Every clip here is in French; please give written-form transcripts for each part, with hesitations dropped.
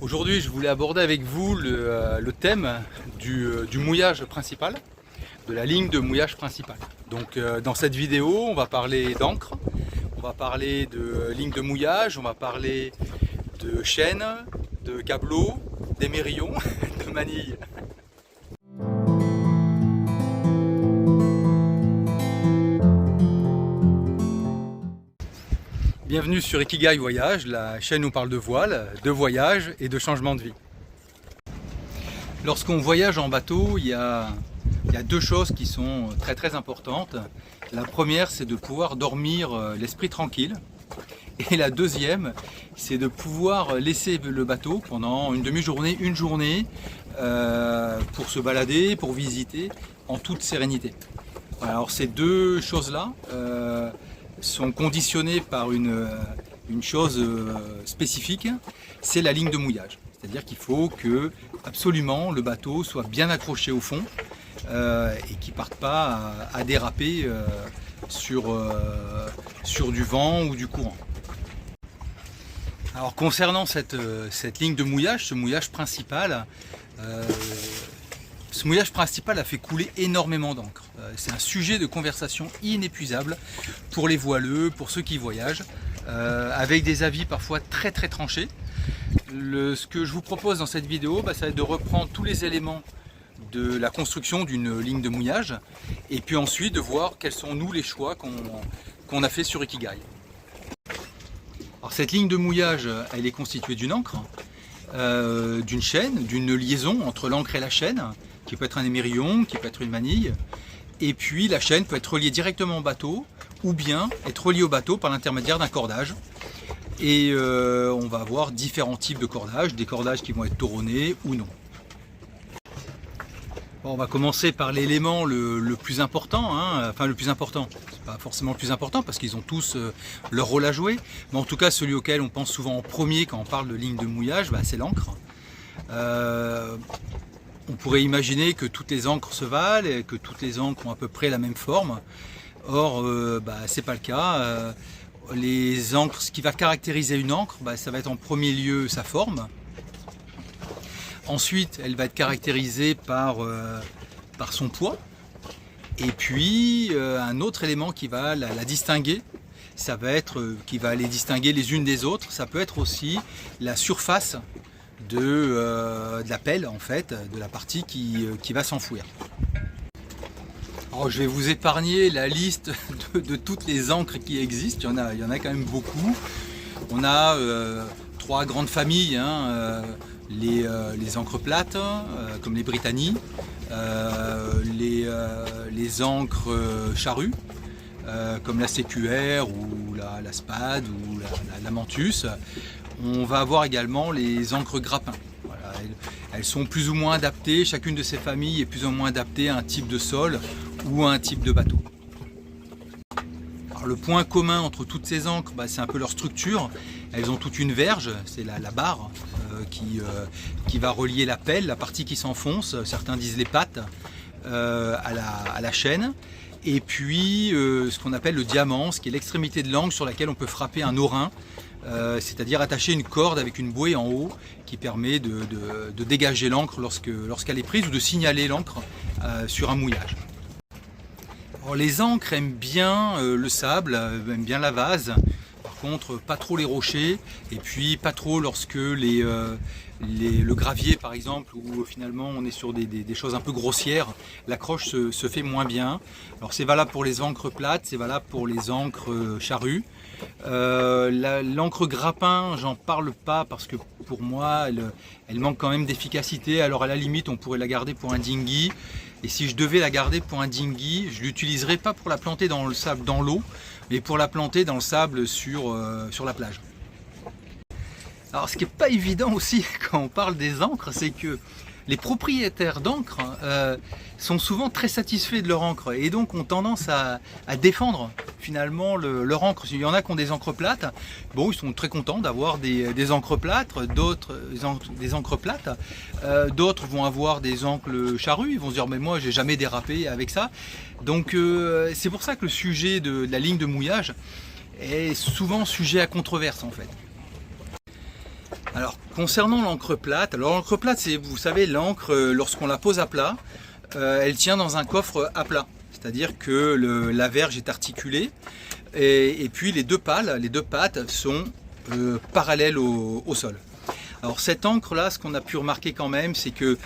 Aujourd'hui, je voulais aborder avec vous le thème du mouillage principal, de la ligne de mouillage principale. Donc dans cette vidéo, on va parler d'encre, on va parler de ligne de mouillage, on va parler de chaîne, de câbleaux, d'émerillons, de manilles. Bienvenue sur Ikigai Voyage, la chaîne où on parle de voile, de voyage et de changement de vie. Lorsqu'on voyage en bateau, il y a deux choses qui sont très importantes. La première, c'est de pouvoir dormir l'esprit tranquille. Et la deuxième, c'est de pouvoir laisser le bateau pendant une demi-journée, une journée, pour se balader, pour visiter en toute sérénité. Alors ces deux choses-là sont conditionnées par une chose spécifique, c'est la ligne de mouillage. C'est-à-dire qu'il faut que absolument le bateau soit bien accroché au fond et qu'il ne parte pas à déraper sur du vent ou du courant. Alors concernant cette ligne de mouillage, ce mouillage principal a fait couler énormément d'encre. C'est un sujet de conversation inépuisable pour les voileux, pour ceux qui voyagent, avec des avis parfois très tranchés. Ce que je vous propose dans cette vidéo, ça va être de reprendre tous les éléments de la construction d'une ligne de mouillage et puis ensuite de voir quels sont nous les choix qu'on a fait sur Ikigai. Alors cette ligne de mouillage, elle est constituée d'une encre, d'une chaîne, d'une liaison entre l'encre et la chaîne, qui peut être un émerillon, qui peut être une manille, et puis la chaîne peut être reliée directement au bateau, ou bien être reliée au bateau par l'intermédiaire d'un cordage. Et on va avoir différents types de cordages, des cordages qui vont être toronnés ou non. Bon, on va commencer par l'élément le plus important, enfin le plus important, c'est pas forcément le plus important parce qu'ils ont tous leur rôle à jouer, mais en tout cas celui auquel on pense souvent en premier quand on parle de ligne de mouillage, c'est l'encre. On pourrait imaginer que toutes les encres se valent et que toutes les encres ont à peu près la même forme. Or, c'est pas le cas. Les encres, ce qui va caractériser une encre, ça va être en premier lieu sa forme. Ensuite, elle va être caractérisée par son poids. Et puis, un autre élément qui va la distinguer, ça va être, qui va les distinguer les unes des autres, ça peut être aussi la surface de la pelle, en fait, de la partie qui va s'enfouir. Alors, je vais vous épargner la liste de toutes les encres qui existent, il y en a quand même beaucoup. On a trois grandes familles, les encres plates, comme les Britannies, les encres charrues, comme la CQR ou la Spad ou la Mantus. On va avoir également les encres grappins. Voilà, elles sont plus ou moins adaptées, chacune de ces familles est plus ou moins adaptée à un type de sol ou à un type de bateau. Alors, le point commun entre toutes ces encres, c'est un peu leur structure. Elles ont toute une verge, c'est la barre qui va relier la pelle, la partie qui s'enfonce, certains disent les pattes, à la chaîne. Et puis ce qu'on appelle le diamant, ce qui est l'extrémité de l'encre sur laquelle on peut frapper un aurin, c'est-à-dire attacher une corde avec une bouée en haut qui permet de dégager l'encre lorsqu'elle est prise ou de signaler l'encre sur un mouillage. Alors, les encres aiment bien le sable, aiment bien la vase. Par contre, pas trop les rochers, et puis pas trop lorsque le gravier par exemple, où finalement on est sur des choses un peu grossières, l'accroche se fait moins bien. Alors c'est valable pour les encres plates, c'est valable pour les encres charrues. L'encre grappin, j'en parle pas parce que pour moi elle manque quand même d'efficacité. Alors à la limite on pourrait la garder pour un dinghy, et si je devais la garder pour un dinghy, je l'utiliserais pas pour la planter dans le sable, dans l'eau, mais pour la planter dans le sable sur la plage. Alors ce qui n'est pas évident aussi quand on parle des encres, c'est que les propriétaires d'encre sont souvent très satisfaits de leur encre et donc ont tendance à défendre finalement leur encre. Il y en a qui ont des encres plates, bon, ils sont très contents d'avoir des encres plates, d'autres vont avoir des encres charrues, ils vont se dire mais moi j'ai jamais dérapé avec ça. Donc c'est pour ça que le sujet de la ligne de mouillage est souvent sujet à controverse en fait. Alors concernant l'encre plate, alors l'encre plate c'est, vous savez, l'encre lorsqu'on la pose à plat, elle tient dans un coffre à plat. C'est-à-dire que la verge est articulée et puis les deux pattes sont parallèles au sol. Alors cette encre là, ce qu'on a pu remarquer quand même, c'est que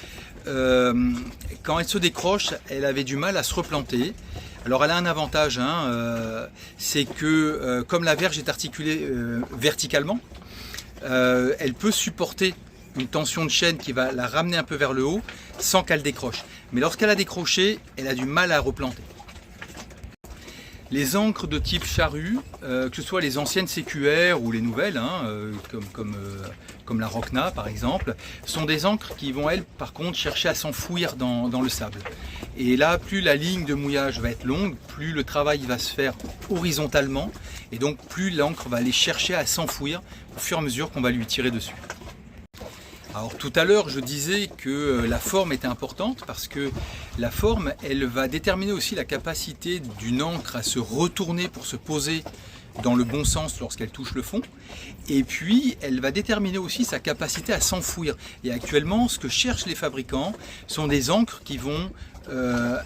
quand elle se décroche, elle avait du mal à se replanter. Alors elle a un avantage, hein, c'est que comme la verge est articulée verticalement, elle peut supporter une tension de chaîne qui va la ramener un peu vers le haut sans qu'elle décroche. Mais lorsqu'elle a décroché, elle a du mal à replanter. Les encres de type charrue, que ce soit les anciennes CQR ou les nouvelles, hein, comme la Rockna par exemple, sont des encres qui vont, elles, par contre, chercher à s'enfouir dans le sable. Et là, plus la ligne de mouillage va être longue, plus le travail va se faire horizontalement, et donc plus l'encre va aller chercher à s'enfouir au fur et à mesure qu'on va lui tirer dessus. Alors tout à l'heure je disais que la forme était importante parce que la forme elle va déterminer aussi la capacité d'une encre à se retourner pour se poser dans le bon sens lorsqu'elle touche le fond, et puis elle va déterminer aussi sa capacité à s'enfouir. Et actuellement ce que cherchent les fabricants sont des encres qui vont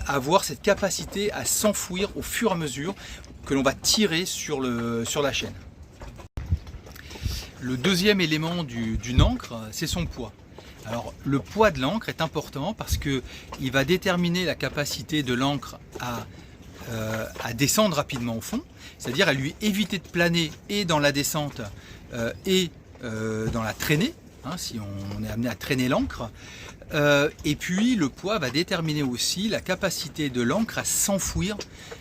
avoir cette capacité à s'enfouir au fur et à mesure que l'on va tirer sur la chaîne. Le deuxième élément d'une encre, c'est son poids. Alors le poids de l'encre est important parce qu'il va déterminer la capacité de l'encre à descendre rapidement au fond, c'est-à-dire à lui éviter de planer et dans la descente et dans la traînée, hein, si on est amené à traîner l'encre. Et puis le poids va déterminer aussi la capacité de l'encre à s'enfouir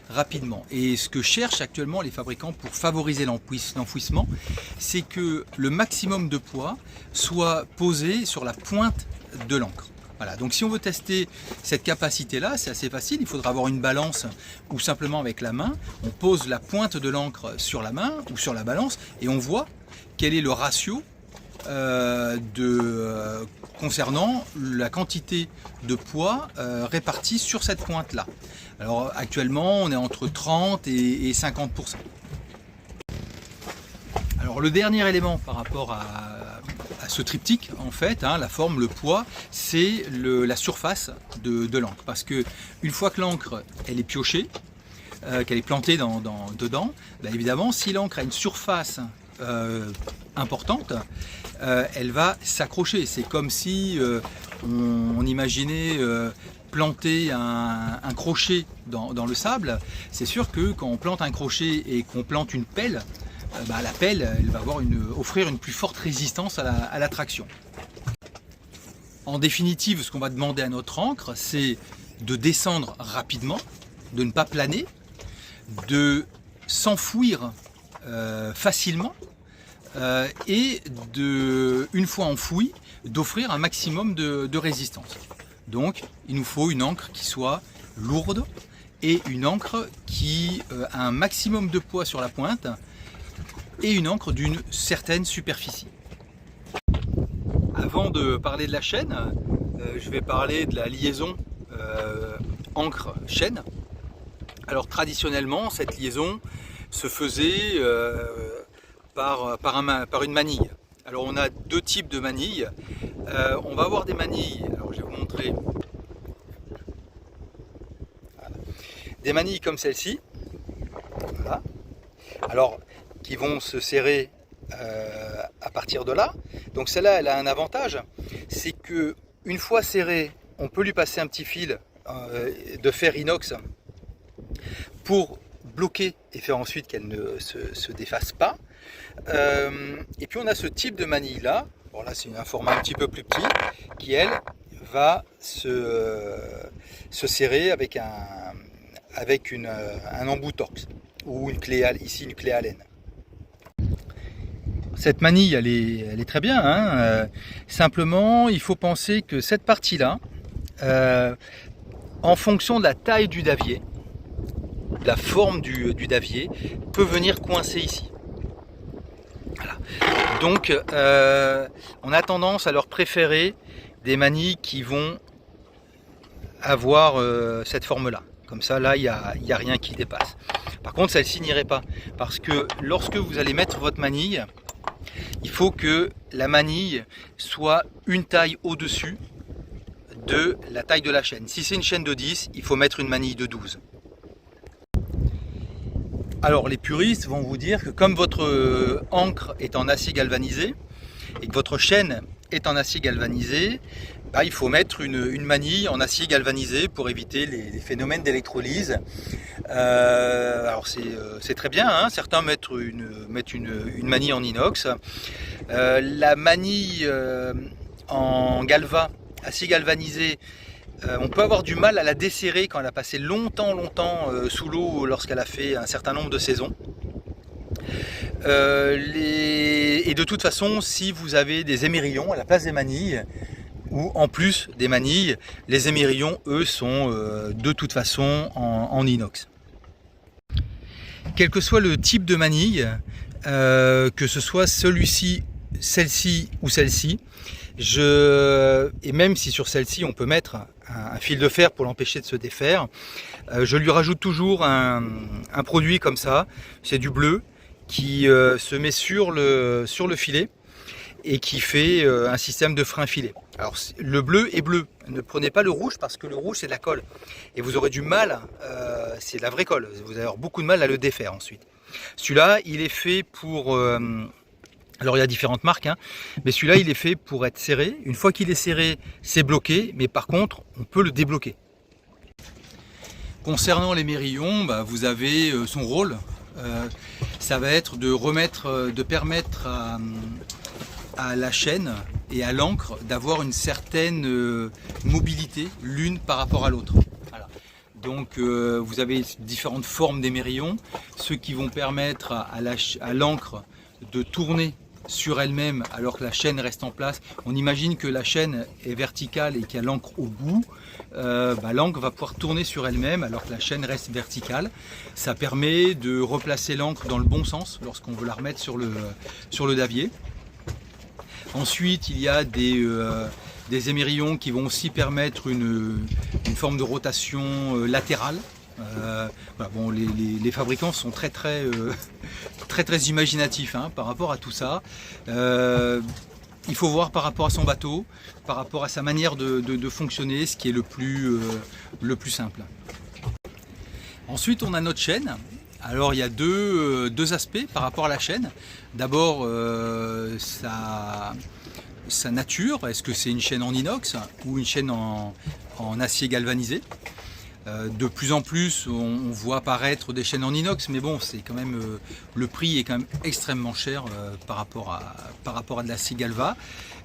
rapidement. Et ce que cherchent actuellement les fabricants pour favoriser l'enfouissement, c'est que le maximum de poids soit posé sur la pointe de l'encre. Voilà, donc si on veut tester cette capacité-là, c'est assez facile, il faudra avoir une balance ou simplement avec la main, on pose la pointe de l'encre sur la main ou sur la balance et on voit quel est le ratio concernant la quantité de poids répartie sur cette pointe là. Alors actuellement on est entre 30 et 50%. Alors le dernier élément par rapport à ce triptyque en fait, hein, la forme, le poids, c'est la surface de l'encre, parce que une fois que l'encre elle est piochée, qu'elle est plantée dedans, ben évidemment si l'encre a une surface importante, elle va s'accrocher. C'est comme si on imaginait planter un crochet dans le sable. C'est sûr que quand on plante un crochet et qu'on plante une pelle, la pelle elle va offrir une plus forte résistance à la traction. En définitive, ce qu'on va demander à notre encre, c'est de descendre rapidement, de ne pas planer, de s'enfouir facilement et une fois enfoui, d'offrir un maximum de résistance. Donc il nous faut une encre qui soit lourde et une encre qui a un maximum de poids sur la pointe et une encre d'une certaine superficie. Avant de parler de la chaîne, je vais parler de la liaison encre-chaîne. Alors traditionnellement, cette liaison se faisait par une manille. Alors on a deux types de manilles. On va avoir des manilles, alors je vais vous montrer. Voilà. Des manilles comme celle-ci. Voilà. Alors qui vont se serrer à partir de là. Donc celle-là, elle a un avantage, c'est que une fois serrée, on peut lui passer un petit fil de fer inox pour bloquer et faire ensuite qu'elle ne se défasse pas. Et puis on a ce type de manille là. Bon là c'est un format un petit peu plus petit qui elle va se serrer avec un embout Torx ou une clé ici une clé Allen. Cette manille elle est très bien, hein. Simplement il faut penser que cette partie là, en fonction de la taille du davier, de la forme du davier, peut venir coincer ici. Voilà. Donc on a tendance à leur préférer des manilles qui vont avoir cette forme là. Comme ça là il n'y a rien qui dépasse. Par contre celle-ci n'irait pas, parce que lorsque vous allez mettre votre manille, il faut que la manille soit une taille au-dessus de la taille de la chaîne. Si c'est une chaîne de 10, il faut mettre une manille de 12. Alors les puristes vont vous dire que comme votre encre est en acier galvanisé et que votre chaîne est en acier galvanisé, il faut mettre une manille en acier galvanisé pour éviter les phénomènes d'électrolyse. Alors c'est très bien, hein, certains mettent une manille en inox. La manille en galva, acier galvanisé, on peut avoir du mal à la desserrer quand elle a passé longtemps sous l'eau lorsqu'elle a fait un certain nombre de saisons. Et de toute façon, si vous avez des émerillons à la place des manilles, ou en plus des manilles, les émerillons, eux, sont de toute façon en inox. Quel que soit le type de manille, que ce soit celui-ci, celle-ci ou celle-ci, et même si sur celle-ci on peut mettre un fil de fer pour l'empêcher de se défaire, je lui rajoute toujours un produit comme ça, c'est du bleu, qui se met sur le filet et qui fait un système de frein filet. Alors le bleu est bleu, ne prenez pas le rouge parce que le rouge c'est de la colle et vous aurez du mal, c'est de la vraie colle, vous allez avoir beaucoup de mal à le défaire ensuite. Celui-là il est fait pour, alors il y a différentes marques, hein, mais celui-là il est fait pour être serré. Une fois qu'il est serré, c'est bloqué, mais par contre on peut le débloquer. Concernant l'émerillon, vous avez son rôle, ça va être de permettre à la chaîne et à l'encre d'avoir une certaine mobilité l'une par rapport à l'autre. Voilà. Donc vous avez différentes formes d'émerillons, ceux qui vont permettre à l'encre de tourner sur elle-même alors que la chaîne reste en place. On imagine que la chaîne est verticale et qu'il y a l'encre au bout. L'encre va pouvoir tourner sur elle-même alors que la chaîne reste verticale. Ça permet de replacer l'encre dans le bon sens lorsqu'on veut la remettre sur le davier. Ensuite, il y a des émerillons qui vont aussi permettre une forme de rotation latérale. Voilà, bon, les fabricants sont très imaginatifs hein, par rapport à tout ça. Il faut voir par rapport à son bateau, par rapport à sa manière de fonctionner, ce qui est le plus simple. Ensuite, on a notre chaîne. Alors, il y a deux aspects par rapport à la chaîne. D'abord, sa nature. Est-ce que c'est une chaîne en inox ou une chaîne en acier galvanisé? De plus en plus, on voit apparaître des chaînes en inox, mais bon, c'est quand même le prix est quand même extrêmement cher par rapport à de l'acier galva.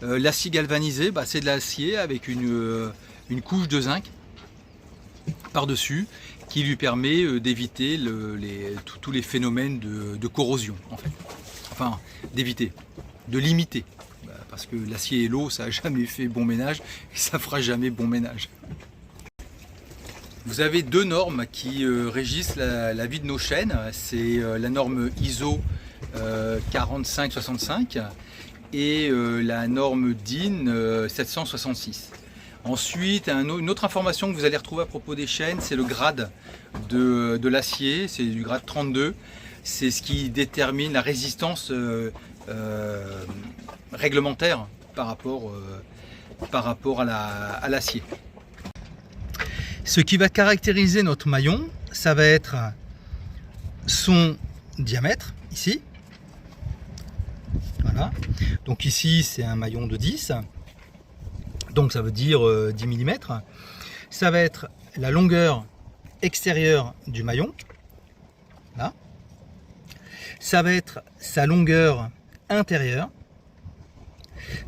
L'acier galvanisé, c'est de l'acier avec une couche de zinc par-dessus qui lui permet d'éviter tous les phénomènes de corrosion, en fait. Enfin, d'éviter, de limiter, parce que l'acier et l'eau, ça n'a jamais fait bon ménage et ça fera jamais bon ménage. Vous avez deux normes qui régissent la vie de nos chaînes, c'est la norme ISO 4565 et la norme DIN 766. Ensuite, une autre information que vous allez retrouver à propos des chaînes, c'est le grade de l'acier, c'est du grade 32, c'est ce qui détermine la résistance réglementaire par rapport à l'acier. Ce qui va caractériser notre maillon, ça va être son diamètre, ici. Voilà. Donc ici, c'est un maillon de 10. Donc ça veut dire 10 mm. Ça va être la longueur extérieure du maillon. Là. Ça va être sa longueur intérieure.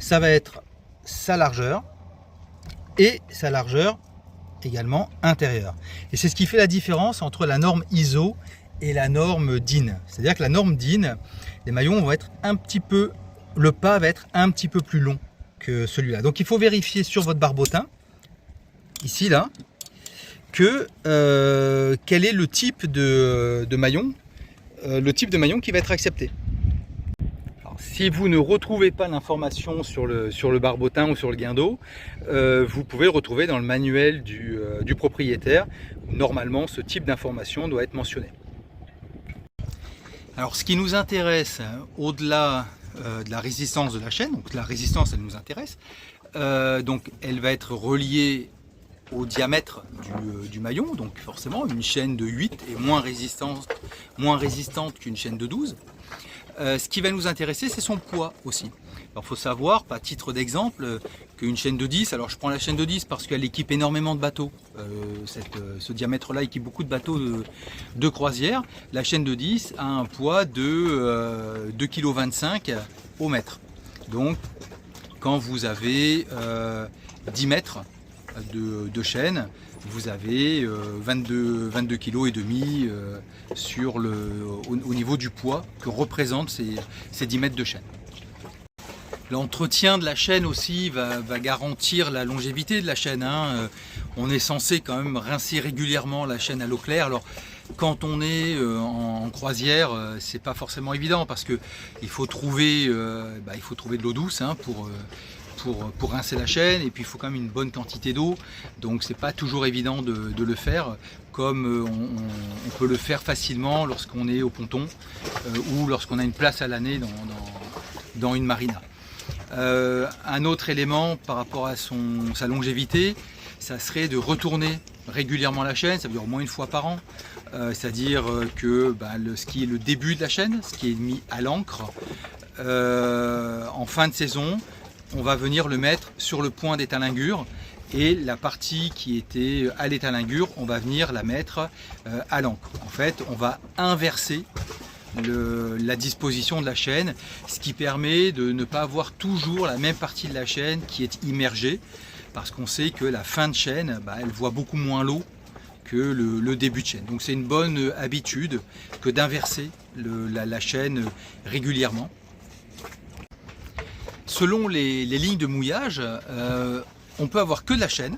Ça va être sa largeur. Et sa largeur également intérieure. Et c'est ce qui fait la différence entre la norme ISO et la norme DIN. C'est-à-dire que la norme DIN, les maillons vont être un petit peu, le pas va être un petit peu plus long que celui-là. Donc il faut vérifier sur votre barbotin, ici là, que quel est le type de maillon, qui va être accepté. Alors, si vous ne retrouvez pas l'information sur le barbotin ou sur le guindeau, vous pouvez le retrouver dans le manuel du propriétaire. Normalement, ce type d'information doit être mentionné. Alors, ce qui nous intéresse, au-delà de la résistance de la chaîne. Donc la résistance, elle nous intéresse. Donc elle va être reliée au diamètre du maillon. Donc forcément, une chaîne de 8 est moins résistante qu'une chaîne de 12. Ce qui va nous intéresser, c'est son poids aussi. Alors il faut savoir, à titre d'exemple, qu'une chaîne de 10, alors je prends la chaîne de 10 parce qu'elle équipe énormément de bateaux, ce diamètre-là équipe beaucoup de bateaux de croisière. La chaîne de 10 a un poids de 2,25 kg au mètre. Donc quand vous avez 10 mètres de chaîne, vous avez 22,5 kg au niveau du poids que représentent ces 10 mètres de chaîne. L'entretien de la chaîne aussi va garantir la longévité de la chaîne. On est censé quand même rincer régulièrement la chaîne à l'eau claire. Alors quand on est en croisière, c'est pas forcément évident parce que il faut trouver de l'eau douce pour rincer la chaîne, et puis il faut quand même une bonne quantité d'eau, donc c'est pas toujours évident de le faire comme on peut le faire facilement lorsqu'on est au ponton ou lorsqu'on a une place à l'année dans une marina. Un autre élément par rapport à sa longévité, ça serait de retourner régulièrement la chaîne, ça veut dire au moins une fois par an, c'est-à-dire que ce qui est le début de la chaîne, ce qui est mis à l'ancre, en fin de saison, on va venir le mettre sur le point d'étalingure, et la partie qui était à l'étalingure, on va venir la mettre à l'ancre. En fait, on va inverser la disposition de la chaîne, ce qui permet de ne pas avoir toujours la même partie de la chaîne qui est immergée, parce qu'on sait que la fin de chaîne, elle voit beaucoup moins l'eau que le début de chaîne. Donc c'est une bonne habitude que d'inverser la chaîne régulièrement. Selon les lignes de mouillage, on peut avoir que de la chaîne,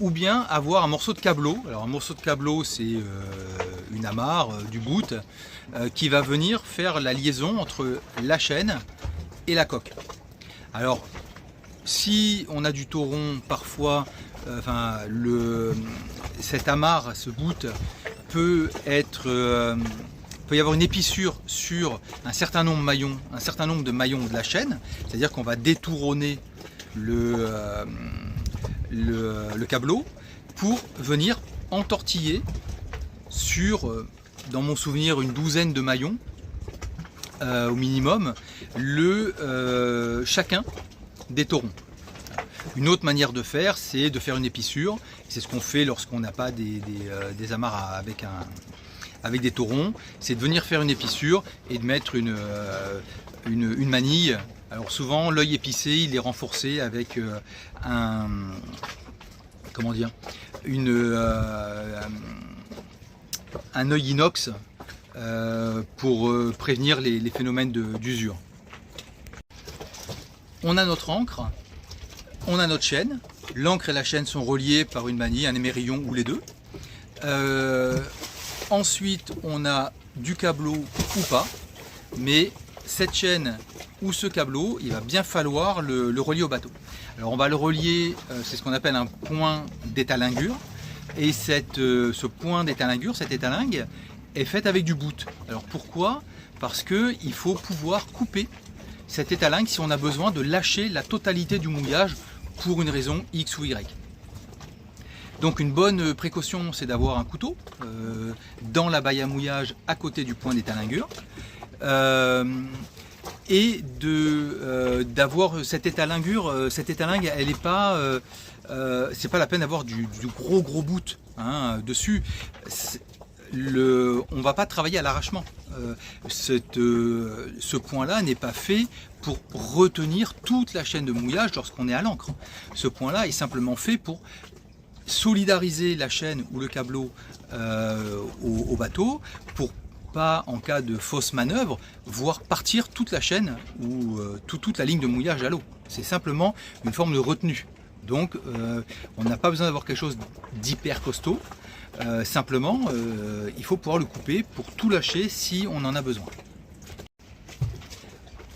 ou bien avoir un morceau de câbleau. Alors un morceau de câbleau, c'est une amarre, du bout, qui va venir faire la liaison entre la chaîne et la coque. Alors si on a du tauron, parfois cette amarre, ce bout peut y avoir une épissure sur un certain nombre de maillons de la chaîne, c'est-à-dire qu'on va détourner le câbleau pour venir entortiller sur, dans mon souvenir, une douzaine de maillons au minimum, chacun des taurons. Une autre manière de faire, c'est de faire une épissure. C'est ce qu'on fait lorsqu'on n'a pas des amarres avec des taurons, c'est de venir faire une épissure et de mettre une manille. Alors souvent l'œil épissé, il est renforcé avec un œil inox pour prévenir les phénomènes d'usure. On a notre ancre, on a notre chaîne. L'ancre et la chaîne sont reliées par une manille, un émerillon ou les deux. Ensuite, on a du câbleau ou pas, mais cette chaîne ou ce câbleau, il va bien falloir le relier au bateau. Alors on va le relier, c'est ce qu'on appelle un point d'étalingure, et ce point d'étalingure, cette étalingue, est faite avec du bout. Alors pourquoi? Parce qu'il faut pouvoir couper cette étalingue si on a besoin de lâcher la totalité du mouillage pour une raison X ou Y. Donc une bonne précaution, c'est d'avoir un couteau dans la baille à mouillage à côté du point d'étalingure, et d'avoir cette étalingure. Cette étalingue, elle n'est pas, c'est pas la peine d'avoir du gros bout dessus. On va pas travailler à l'arrachement. Ce point-là n'est pas fait pour retenir toute la chaîne de mouillage lorsqu'on est à l'ancre. Ce point-là est simplement fait pour solidariser la chaîne ou le câbleau au bateau, pour pas, en cas de fausse manœuvre, voir partir toute la chaîne ou toute la ligne de mouillage à l'eau. C'est simplement une forme de retenue. Donc on n'a pas besoin d'avoir quelque chose d'hyper costaud. Simplement, il faut pouvoir le couper pour tout lâcher si on en a besoin.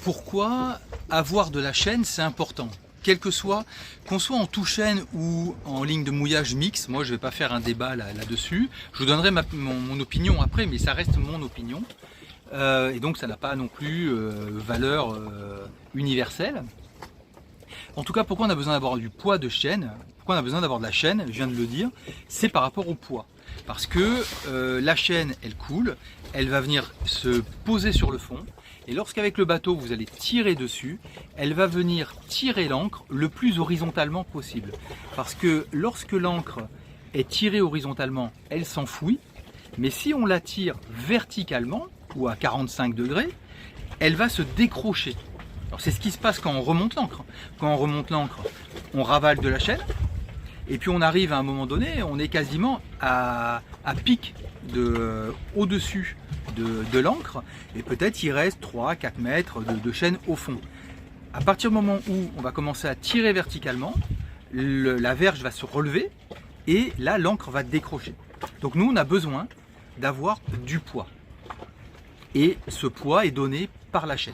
Pourquoi avoir de la chaîne, c'est important? Quel que soit, qu'on soit en tout chaîne ou en ligne de mouillage mixte, moi je ne vais pas faire un débat là-dessus. Je vous donnerai mon opinion après, mais ça reste mon opinion. et donc ça n'a pas non plus valeur universelle. En tout cas, pourquoi on a besoin d'avoir du poids de chaîne? Pourquoi on a besoin d'avoir de la chaîne? Je viens de le dire, c'est par rapport au poids. Parce que la chaîne, elle coule, elle va venir se poser sur le fond, et lorsqu'avec le bateau vous allez tirer dessus, elle va venir tirer l'ancre le plus horizontalement possible. Parce que lorsque l'ancre est tirée horizontalement, elle s'enfouit, mais si on la tire verticalement, ou à 45 degrés, elle va se décrocher. Alors c'est ce qui se passe quand on remonte l'ancre. Quand on remonte l'ancre, on ravale de la chaîne, et puis on arrive à un moment donné, on est quasiment à pic au-dessus de l'ancre, et peut-être il reste 3-4 mètres de chaîne au fond. À partir du moment où on va commencer à tirer verticalement, la verge va se relever, et là l'ancre va décrocher. Donc nous on a besoin d'avoir du poids. Et ce poids est donné par la chaîne.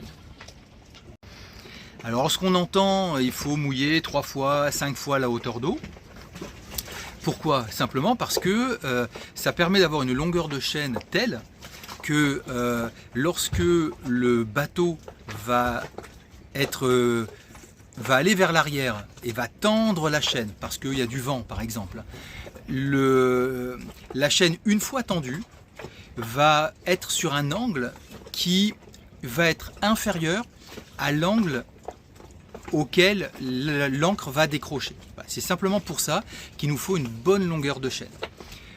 Alors ce qu'on entend, il faut mouiller 3 fois, 5 fois la hauteur d'eau. Pourquoi? Simplement parce que ça permet d'avoir une longueur de chaîne telle que lorsque le bateau va aller vers l'arrière et va tendre la chaîne, parce qu'il y a du vent par exemple, la chaîne une fois tendue va être sur un angle qui va être inférieur à l'angle auquel l'ancre va décrocher. C'est simplement pour ça qu'il nous faut une bonne longueur de chaîne.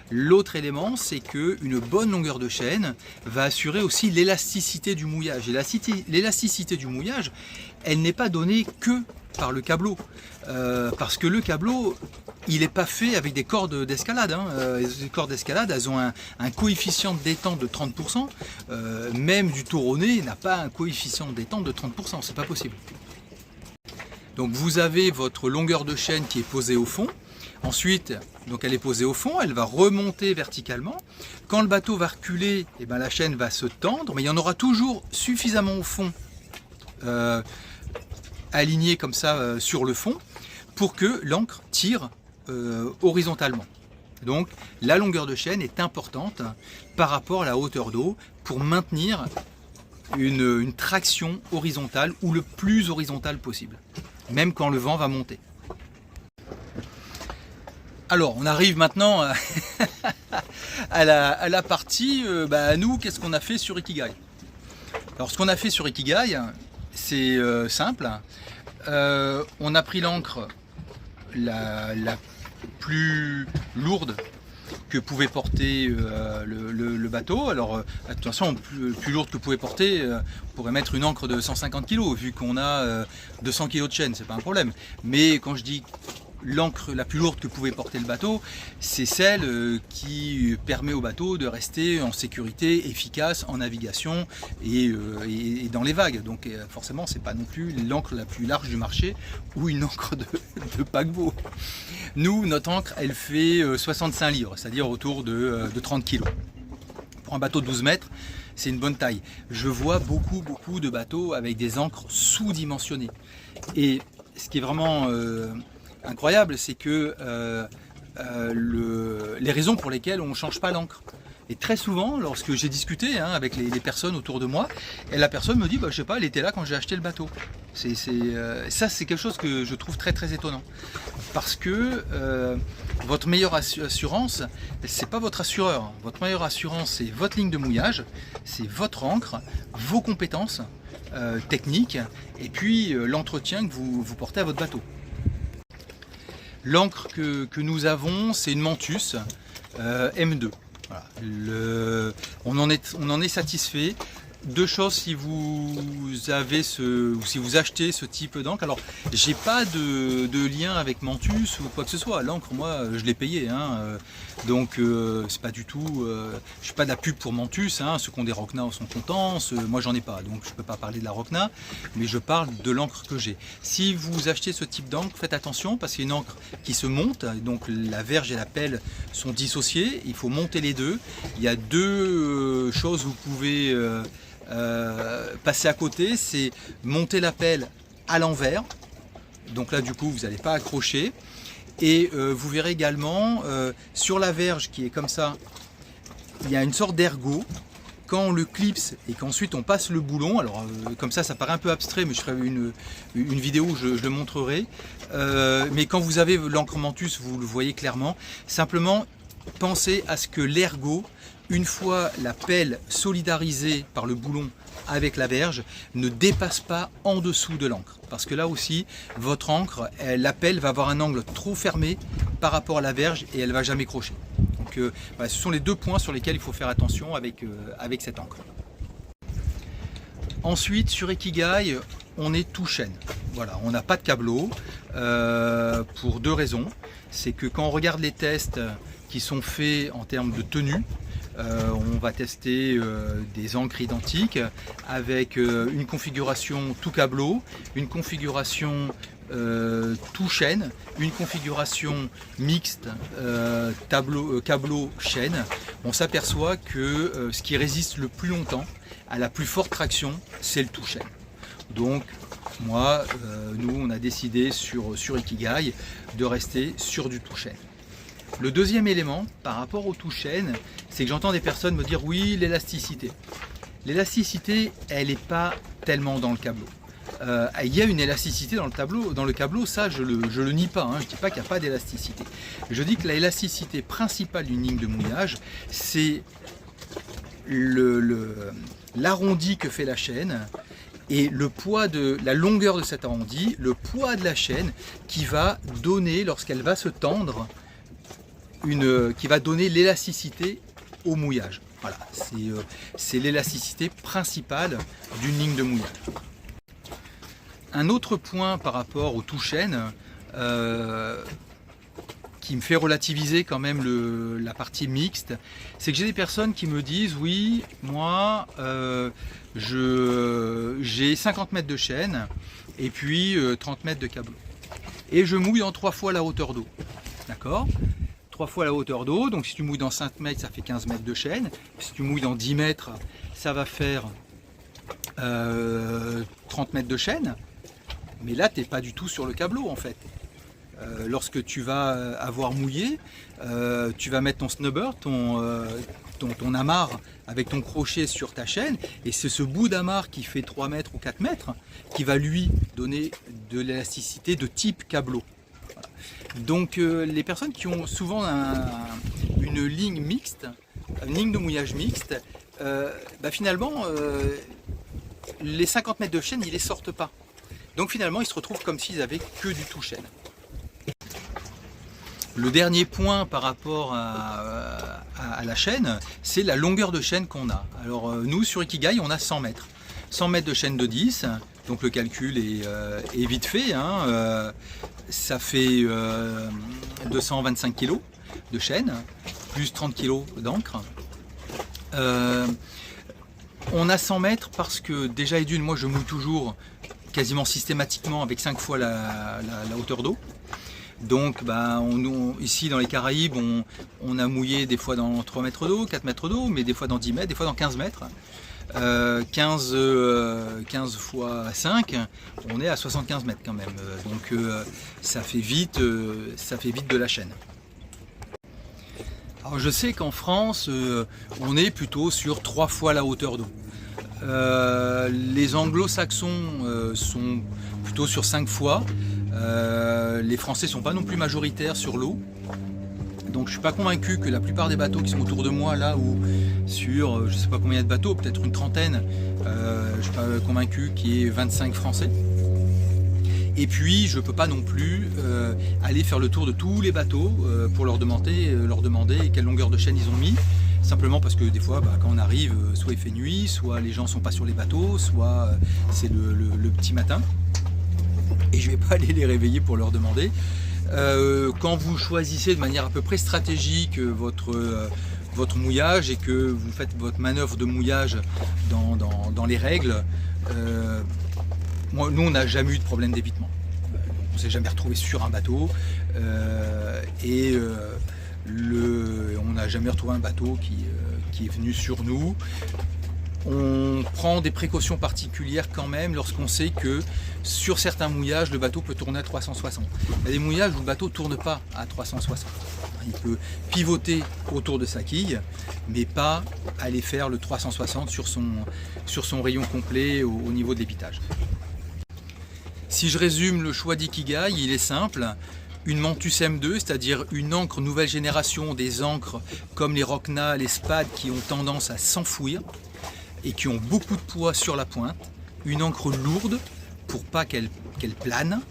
L'autre élément, c'est qu'une bonne longueur de chaîne va assurer aussi l'élasticité du mouillage. Et l'élasticité du mouillage, elle n'est pas donnée que par le câbleau. Parce que le câbleau, il n'est pas fait avec des cordes d'escalade. Les cordes d'escalade, elles ont un coefficient de détente de 30%. Même du tauronné n'a pas un coefficient de détente de 30%. C'est pas possible. Donc vous avez votre longueur de chaîne qui est posée au fond. Ensuite, donc elle est posée au fond, elle va remonter verticalement. Quand le bateau va reculer, eh ben, la chaîne va se tendre, mais il y en aura toujours suffisamment au fond, aligné comme ça sur le fond, pour que l'ancre tire horizontalement. Donc la longueur de chaîne est importante par rapport à la hauteur d'eau pour maintenir une traction horizontale ou le plus horizontale possible, même quand le vent va monter. Alors on arrive maintenant à la partie, nous, qu'est-ce qu'on a fait sur Ikigai? Alors ce qu'on a fait sur Ikigai, c'est simple. On a pris l'ancre la plus lourde que pouvait porter le bateau. Alors attention, plus lourde que pouvait porter, on pourrait mettre une ancre de 150 kg, vu qu'on a 200 kg de chaîne, c'est pas un problème. Mais quand je dis l'ancre la plus lourde que pouvait porter le bateau, c'est celle qui permet au bateau de rester en sécurité, efficace en navigation et dans les vagues. Donc forcément, c'est pas non plus l'ancre la plus large du marché ou une ancre de paquebot. Nous, notre ancre, elle fait 65 livres, c'est-à-dire autour de 30 kg. Pour un bateau de 12 mètres, c'est une bonne taille. Je vois beaucoup de bateaux avec des ancres sous-dimensionnées. Et ce qui est vraiment incroyable, c'est que les raisons pour lesquelles on ne change pas l'ancre. Et très souvent, lorsque j'ai discuté avec les personnes autour de moi, et la personne me dit, je sais pas, elle était là quand j'ai acheté le bateau. Ça, c'est quelque chose que je trouve très étonnant. Parce que votre meilleure assurance, c'est pas votre assureur. Votre meilleure assurance, c'est votre ligne de mouillage, c'est votre ancre, vos compétences techniques, et puis l'entretien que vous portez à votre bateau. L'encre que nous avons, c'est une Mantus M2. Voilà. On en est satisfait. Deux choses si vous avez si vous achetez ce type d'encre. Alors, j'ai pas de lien avec Mantus ou quoi que ce soit. L'encre, moi, je l'ai payé. Donc, c'est pas du tout. Je suis pas de la pub pour Mantus. Ceux qui ont des Rockna sont contents. Moi, j'en ai pas. Donc, je peux pas parler de la Rockna. Mais je parle de l'encre que j'ai. Si vous achetez ce type d'encre, faites attention parce qu'il y a une encre qui se monte. Donc, la verge et la pelle sont dissociées. Il faut monter les deux. Il y a deux choses où vous pouvez passer à côté, c'est monter la pelle à l'envers, donc là du coup vous n'allez pas accrocher, et vous verrez également sur la verge qui est comme ça, il y a une sorte d'ergot quand on le clipse et qu'ensuite on passe le boulon, alors comme ça paraît un peu abstrait, mais je ferai une vidéo où je le montrerai, mais quand vous avez l'encre Mantus, vous le voyez clairement. Simplement pensez à ce que l'ergot, une fois la pelle solidarisée par le boulon avec la verge, ne dépasse pas en dessous de l'encre, parce que là aussi votre encre, la pelle va avoir un angle trop fermé par rapport à la verge et elle ne va jamais crocher. Donc voilà, ce sont les deux points sur lesquels il faut faire attention avec cette encre. Ensuite, sur Ikigai, on est tout chêne. Voilà, on n'a pas de câbleau pour deux raisons. C'est que quand on regarde les tests qui sont faits en termes de tenue, on va tester des encres identiques avec une configuration tout câbleau, une configuration tout chêne, une configuration mixte câbleau chêne. On s'aperçoit que ce qui résiste le plus longtemps à la plus forte traction, c'est le tout chêne. Donc moi, nous on a décidé sur Ikigai de rester sur du tout chêne. Le deuxième élément par rapport au tout chêne, c'est que j'entends des personnes me dire oui, l'élasticité. L'élasticité, elle n'est pas tellement dans le câbleau. Il y a une élasticité dans le câbleau, ça je le nie pas, hein. Je ne dis pas qu'il n'y a pas d'élasticité. Je dis que l'élasticité principale d'une ligne de mouillage, c'est l'arrondi que fait la chaîne et le poids de la longueur de cet arrondi, le poids de la chaîne qui va donner, lorsqu'elle va se tendre, qui va donner l'élasticité au mouillage. Voilà, c'est l'élasticité principale d'une ligne de mouillage. Un autre point par rapport au tout chêne qui me fait relativiser quand même la partie mixte, c'est que j'ai des personnes qui me disent oui, moi j'ai 50 mètres de chaîne et puis 30 mètres de câbleau et je mouille en 3 fois la hauteur d'eau. D'accord ? 3 fois la hauteur d'eau, donc si tu mouilles dans 5 mètres, ça fait 15 mètres de chaîne. Si tu mouilles dans 10 mètres, ça va faire 30 mètres de chaîne. Mais là, tu n'es pas du tout sur le câbleau en fait. Lorsque tu vas avoir mouillé, tu vas mettre ton snubber, ton amarre avec ton crochet sur ta chaîne, et c'est ce bout d'amarre qui fait 3 mètres ou 4 mètres qui va lui donner de l'élasticité de type câbleau. Voilà. Donc les personnes qui ont souvent une ligne mixte, une ligne de mouillage mixte, finalement les 50 mètres de chaîne, ils ne les sortent pas. Donc finalement ils se retrouvent comme s'ils avaient que du tout chêne. Le dernier point par rapport à la chaîne, c'est la longueur de chaîne qu'on a. Alors nous sur Ikigai on a 100 mètres. 100 mètres de chaîne de 10, donc le calcul est vite fait, hein. Ça fait 225 kg de chaîne, plus 30 kg d'encre. On a 100 mètres parce que déjà et d'une, moi je mouille toujours quasiment systématiquement avec 5 fois la hauteur d'eau. Donc ici dans les Caraïbes, on a mouillé des fois dans 3 mètres d'eau, 4 mètres d'eau, mais des fois dans 10 mètres, des fois dans 15 mètres. 15 fois 5, on est à 75 mètres quand même. Donc ça fait vite de la chaîne. Alors je sais qu'en France, on est plutôt sur 3 fois la hauteur d'eau. Les anglo-saxons sont plutôt sur 5 fois. Les Français ne sont pas non plus majoritaires sur l'eau. Donc je ne suis pas convaincu que la plupart des bateaux qui sont autour de moi là, ou sur je ne sais pas combien de bateaux, peut-être une trentaine, je ne suis pas convaincu qu'il y ait 25 Français. Et puis je ne peux pas non plus aller faire le tour de tous les bateaux pour leur demander quelle longueur de chaîne ils ont mis. Simplement parce que des fois quand on arrive, soit il fait nuit, soit les gens ne sont pas sur les bateaux, soit c'est le petit matin. Et je ne vais pas aller les réveiller pour leur demander. Quand vous choisissez de manière à peu près stratégique votre mouillage et que vous faites votre manœuvre de mouillage dans les règles, nous on n'a jamais eu de problème d'évitement. On ne s'est jamais retrouvé sur un bateau on n'a jamais retrouvé un bateau qui est venu sur nous. On prend des précautions particulières quand même lorsqu'on sait que sur certains mouillages, le bateau peut tourner à 360. Il y a des mouillages où le bateau ne tourne pas à 360. Il peut pivoter autour de sa quille, mais pas aller faire le 360 sur son rayon complet au niveau de l'épitage. Si je résume le choix d'Ikigai, il est simple. Une Mantus M2, c'est-à-dire une encre nouvelle génération, des encres comme les Rokna, les Spad qui ont tendance à s'enfouir et qui ont beaucoup de poids sur la pointe. Une encre lourde pour pas qu'elle plane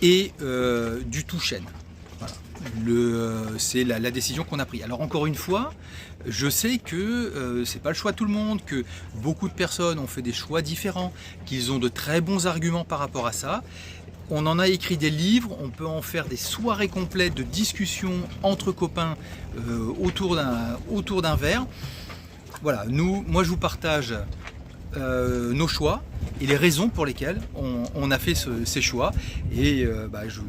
et du tout chêne. Voilà. C'est la décision qu'on a prise. Alors encore une fois, je sais que c'est pas le choix de tout le monde, que beaucoup de personnes ont fait des choix différents, qu'ils ont de très bons arguments par rapport à ça. On en a écrit des livres, on peut en faire des soirées complètes de discussions entre copains autour d'un verre. Voilà, moi je vous partage nos choix et les raisons pour lesquelles on a fait ces choix. Et je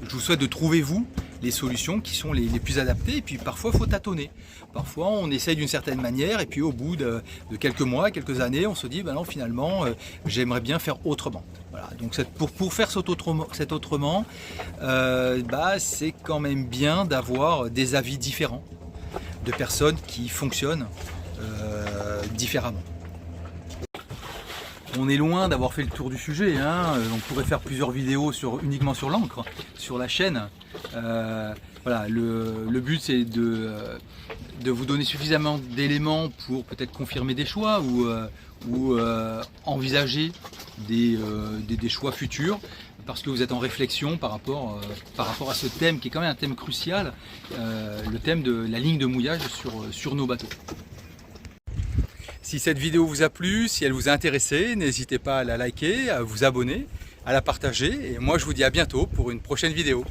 vous souhaite de trouver vous les solutions qui sont les plus adaptées. Et puis parfois il faut tâtonner. Parfois on essaye d'une certaine manière et puis au bout de quelques mois, quelques années, on se dit non, finalement j'aimerais bien faire autrement. Voilà, donc pour faire cet autrement, c'est quand même bien d'avoir des avis différents de personnes qui fonctionnent différemment. On est loin d'avoir fait le tour du sujet, hein. On pourrait faire plusieurs vidéos uniquement sur l'encre, sur la chaîne. Voilà, le but c'est de vous donner suffisamment d'éléments pour peut-être confirmer des choix ou envisager des choix futurs parce que vous êtes en réflexion par rapport à ce thème qui est quand même un thème crucial, le thème de la ligne de mouillage sur nos bateaux. Si cette vidéo vous a plu, si elle vous a intéressé, n'hésitez pas à la liker, à vous abonner, à la partager. Et moi je vous dis à bientôt pour une prochaine vidéo.